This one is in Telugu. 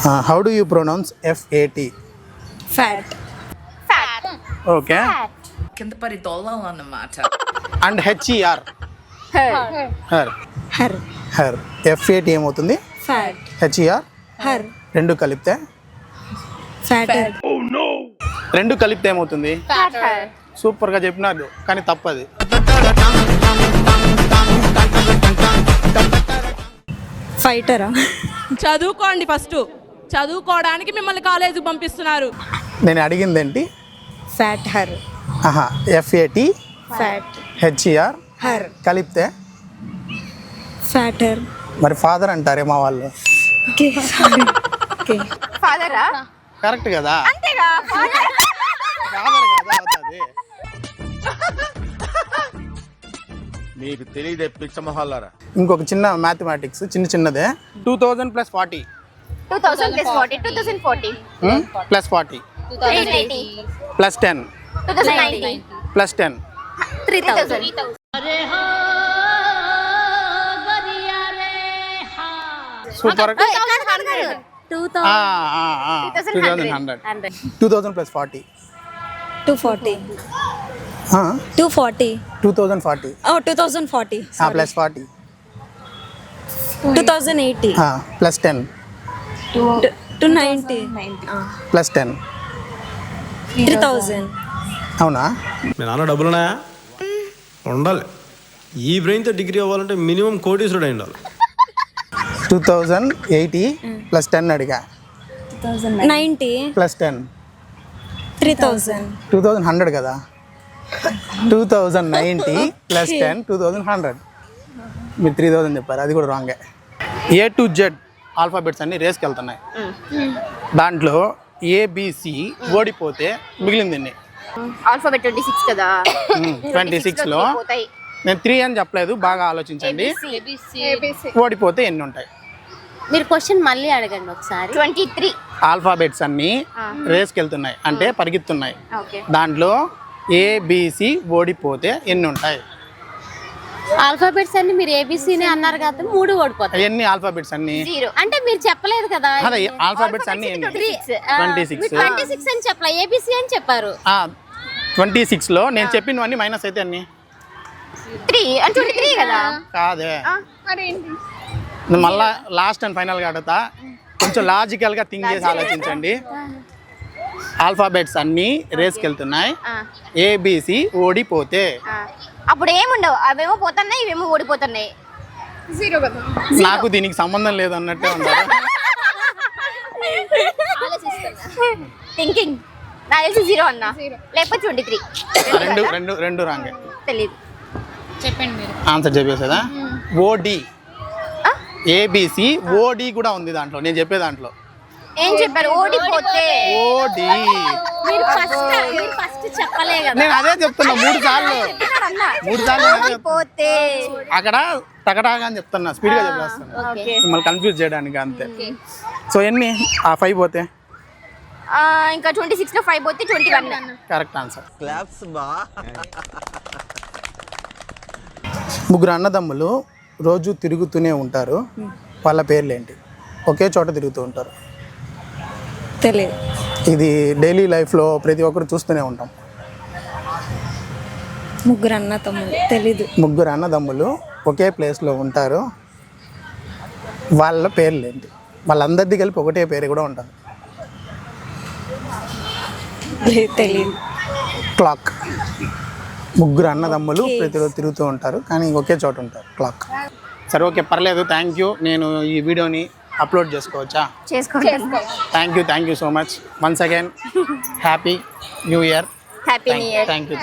How do you pronounce FAT? Fat. Okay. కింద పరి దొల్లాలన్నమాట. And HER? Her. Her. FAT ఏమవుతుంది? Fat. HER? Her. రెండు కలిపితే Fatter. రెండు కలిపితే ఏమవుతుంది? సూపర్గా చెప్పినారు కానీ తప్పది. Fighter. చదువుకోండి ఫస్ట్. చదువుకోవడానికి మిమ్మల్ని కాలేజీకి పంపిస్తున్నారు. నేను అడిగిందేంటి? Fat her. FAT Fat. HER Her. కలిపితే Fatter. మరి ఫాదర్ అంటారే మా వాళ్ళు. Okay. Sorry. Okay. ఫాదరా కరెక్ట్ కదా? అంతేగా ఫాదర్ కదా అవుతుంది. మీకు తెలియదే పిచ్చ మొహాలారా. ఇంకొక చిన్న మ్యాథమెటిక్స్ చిన్నదే 2000 + 40 2000 + 40 2040 + 40 880 + 10 2090 + 10 3000 సూపర్. 2100 2100 2000 + 40 240. 240. 2040 Oh, 2040. Sorry. + 40 2080. + 10 290. + 10 3000. అవునా? మీ నాన్న డబ్బులున్నా ఉండాలి. ఈ బ్రెయిన్తో డిగ్రీ అవ్వాలంటే మినిమం కోటీశ్వరుడు అయి ఉండాలి. 2080 + 10 అడిగా 90. + 10 3000. 2100 కదా? 2090 + 10 2100. మీరు 3000 చెప్పారు, అది కూడా రాంగే. A to Z ఆల్ఫాబెట్స్ అన్ని రేస్కి వెళ్తున్నాయి. దాంట్లో ABC ఓడిపోతే మిగిలింది ఎన్ని? ఆల్ఫాబెట్ 26 కదా. 26లో పోతాయి. నేను 3 అని చెప్పలేదు, బాగా ఆలోచించండి. ఓడిపోతే ఎన్ని ఉంటాయి? మీరు క్వశ్చన్ మళ్ళీ అడగండి ఒకసారి. 23 ఆల్ఫాబెట్స్ అన్ని రేస్కి వెళ్తున్నాయి అంటే పరిగెత్తున్నాయి. ఓకే. దాంట్లో ABC ఓడిపోతే ఎన్ని ఉంటాయి? ఆల్ఫాబెట్స్ అన్ని మీరు ఏబిసినే అన్నారు కదా, 3 ఓడిపోతాయి. ఎన్ని ఆల్ఫాబెట్స్ అన్ని? 0 అంటే మీరు చెప్పలేదు కదా. అదే ఆల్ఫాబెట్స్ అన్ని ఎన్ని? 26 26 అని చెప్పలా, ఏబిసి అని చెప్పారు. 26లో నేను చెప్పినవన్నీ మైనస్ అయితే అన్ని 3 అంటే 23 కదా. కాదే, మళ్ళా లాస్ట్ అండ్ ఫైనల్గా అడుగుతా, కొంచెం లాజికల్గా థింక్ చేసి ఆలోచించండి. ఆల్ఫాబెట్స్ అన్నీ రేస్కి వెళ్తున్నాయి, ABC ఓడిపోతే అప్పుడు ఏముండవు, అవేమో పోతున్నాయి ఇవేమో ఓడిపోతున్నాయి. నాకు దీనికి సంబంధం లేదు అన్నట్టే ఉంటారు. థింకింగ్ నాకు తెలిసి 0 అన్నా, లేకపోతే 23. రెండు రాంగే. తెలీదు, చెప్పండి మీరు. ఆన్సర్ చెప్పేసేదా? OD. ABC OD కూడా ఉంది దాంట్లో, నేను చెప్పే దాంట్లో. ఏం చెప్పారు? ఓడిపోతే. OD మీరు ఫస్ట్ చెప్పలే కదా. నేను అదే చెప్తున్నా 3 సార్లు ఓడిపోతే. అక్కడ తగటాగా అని చెప్తున్నా, స్పీడ్గా చెప్పేస్తాను మిమ్మల్ని కన్ఫ్యూజ్ చేయడానికి అంతే. సో ఎన్ని? 5 పోతే ఇంకా 26లో 5 పోతే 21. Correct answer. ముగ్గురు అన్నదమ్ములు రోజు తిరుగుతూనే ఉంటారు, వాళ్ళ పేర్లు ఏంటి? ఒకే చోట తిరుగుతూ ఉంటారు. తెలియదు. ఇది డైలీ లైఫ్లో ప్రతి ఒక్కరు చూస్తూనే ఉంటాం. ముగ్గురు అన్న తమ్ముడు. తెలీదు. ముగ్గురు అన్నదమ్ములు ఒకే ప్లేస్లో ఉంటారు, వాళ్ళ పేర్లు ఏంటి? వాళ్ళందరిది కలిపి ఒకటే పేరు కూడా ఉంటుంది. తెలియదు. క్లాక్. ముగ్గురు అన్నదమ్ములు ప్రతిరోజు తిరుగుతూ ఉంటారు కానీ ఒకే చోట ఉంటారు, క్లాక్. సరే ఓకే, పర్లేదు, థ్యాంక్ యూ. నేను ఈ వీడియోని అప్లోడ్ చేసుకోవచ్చా? చేసుకోండి. Thank you so much once again. Happy new year. Happy new year. Thank you.